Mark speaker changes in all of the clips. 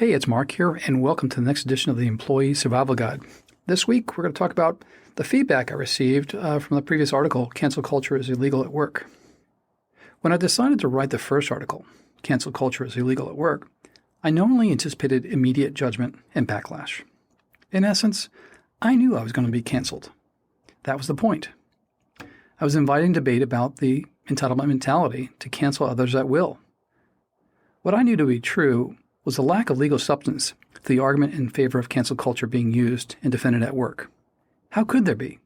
Speaker 1: Hey, it's Mark here, and welcome to the next edition of the Employee Survival Guide. This week, we're going to talk about the feedback I received from the previous article, Cancel Culture is Illegal at Work. When I decided to write the first article, Cancel Culture is Illegal at Work, I knowingly anticipated immediate judgment and backlash. In essence, I knew I was going to be canceled. That was the point. I was inviting debate about the entitlement mentality to cancel others at will. What I knew to be true was the lack of legal substance to the argument in favor of cancel culture being used and defended at work. How could there be?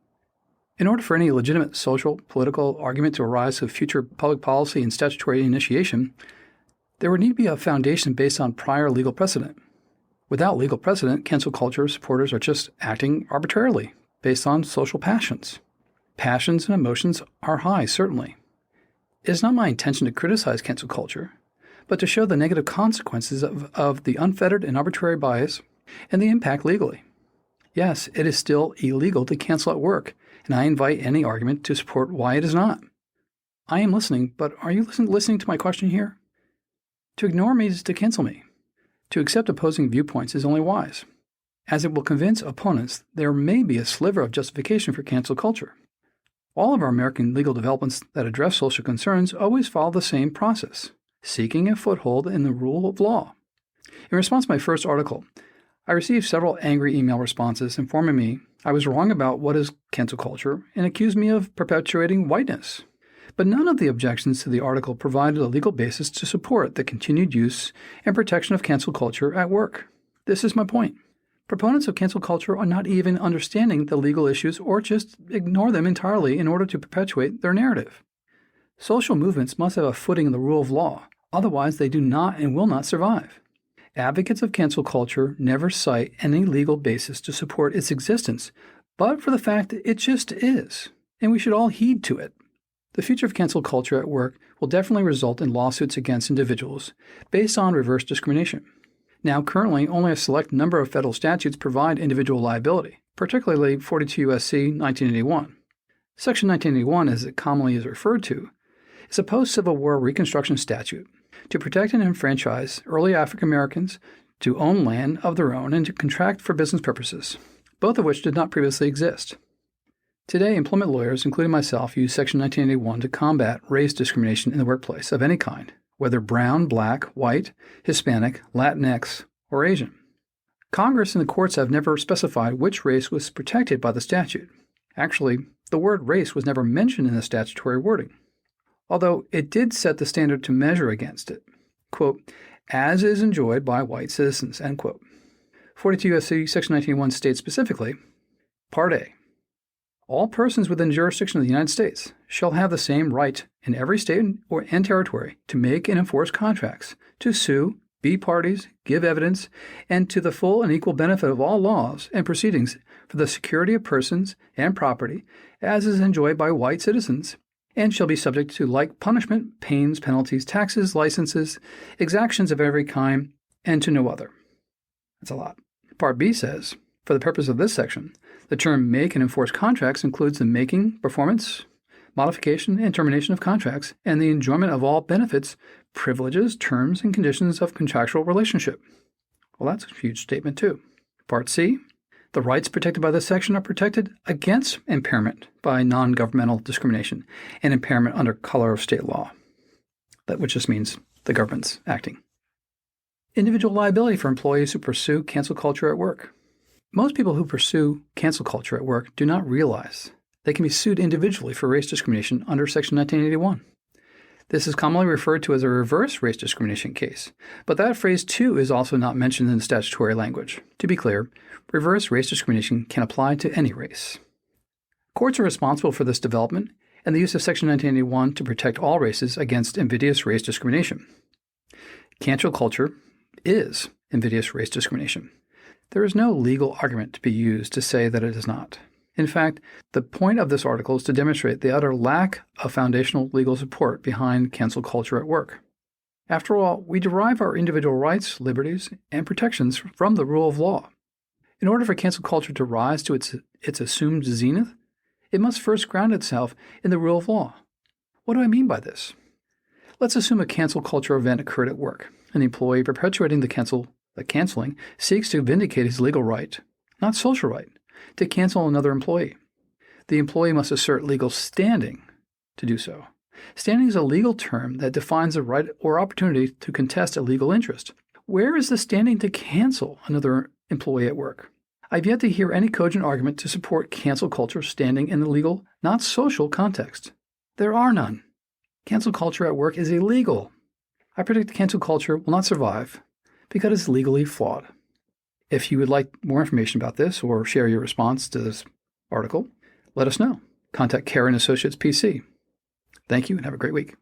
Speaker 1: In order for any legitimate social, political argument to arise of future public policy and statutory initiation, there would need to be a foundation based on prior legal precedent. Without legal precedent, cancel culture supporters are just acting arbitrarily based on social passions. Passions and emotions are high, certainly. It is not my intention to criticize cancel culture, but to show the negative consequences of the unfettered and arbitrary bias and the impact legally. Yes, it is still illegal to cancel at work, and I invite any argument to support why it is not. I am listening, but are you listening to my question here? To ignore me is to cancel me. To accept opposing viewpoints is only wise, as it will convince opponents there may be a sliver of justification for cancel culture. All of our American legal developments that address social concerns always follow the same process, seeking a foothold in the rule of law. In response to my first article, I received several angry email responses informing me I was wrong about what is cancel culture and accused me of perpetuating whiteness. But none of the objections to the article provided a legal basis to support the continued use and protection of cancel culture at work. This is my point. Proponents of cancel culture are not even understanding the legal issues or just ignore them entirely in order to perpetuate their narrative. Social movements must have a footing in the rule of law. Otherwise, they do not and will not survive. Advocates of cancel culture never cite any legal basis to support its existence, but for the fact that it just is, and we should all heed to it. The future of cancel culture at work will definitely result in lawsuits against individuals based on reverse discrimination. Now, currently, only a select number of federal statutes provide individual liability, particularly 42 U.S.C. 1981. Section 1981, as it commonly is referred to, is a post-Civil War Reconstruction statute to protect and enfranchise early African Americans to own land of their own and to contract for business purposes, both of which did not previously exist. Today, employment lawyers, including myself, use Section 1981 to combat race discrimination in the workplace of any kind, whether brown, black, white, Hispanic, Latinx, or Asian. Congress and the courts have never specified which race was protected by the statute. Actually, the word race was never mentioned in the statutory wording, although it did set the standard to measure against it, quote, as is enjoyed by white citizens, end quote. 42 U.S.C. Section 1981 states specifically, Part A, all persons within jurisdiction of the United States shall have the same right in every state and territory to make and enforce contracts, to sue, be parties, give evidence, and to the full and equal benefit of all laws and proceedings for the security of persons and property, as is enjoyed by white citizens, and shall be subject to like punishment, pains, penalties, taxes, licenses, exactions of every kind, and to no other. That's a lot. Part B says, for the purpose of this section, the term make and enforce contracts includes the making, performance, modification, and termination of contracts, and the enjoyment of all benefits, privileges, terms, and conditions of contractual relationship. Well, that's a huge statement, too. Part C, the rights protected by this section are protected against impairment by non-governmental discrimination and impairment under color of state law, which just means the government's acting. Individual liability for employees who pursue cancel culture at work. Most people who pursue cancel culture at work do not realize they can be sued individually for race discrimination under Section 1981. This is commonly referred to as a reverse race discrimination case, but that phrase too is also not mentioned in the statutory language. To be clear, reverse race discrimination can apply to any race. Courts are responsible for this development and the use of Section 1981 to protect all races against invidious race discrimination. Cancel culture is invidious race discrimination. There is no legal argument to be used to say that it is not. In fact, the point of this article is to demonstrate the utter lack of foundational legal support behind cancel culture at work. After all, we derive our individual rights, liberties, and protections from the rule of law. In order for cancel culture to rise to its assumed zenith, it must first ground itself in the rule of law. What do I mean by this? Let's assume a cancel culture event occurred at work, an employee perpetuating the cancel that canceling seeks to vindicate his legal right, not social right, to cancel another employee. The employee must assert legal standing to do so. Standing is a legal term that defines the right or opportunity to contest a legal interest. Where is the standing to cancel another employee at work? I've yet to hear any cogent argument to support cancel culture standing in the legal, not social context. There are none. Cancel culture at work is illegal. I predict cancel culture will not survive because it's legally flawed. If you would like more information about this or share your response to this article, let us know. Contact Carey & Associates PC. Thank you and have a great week.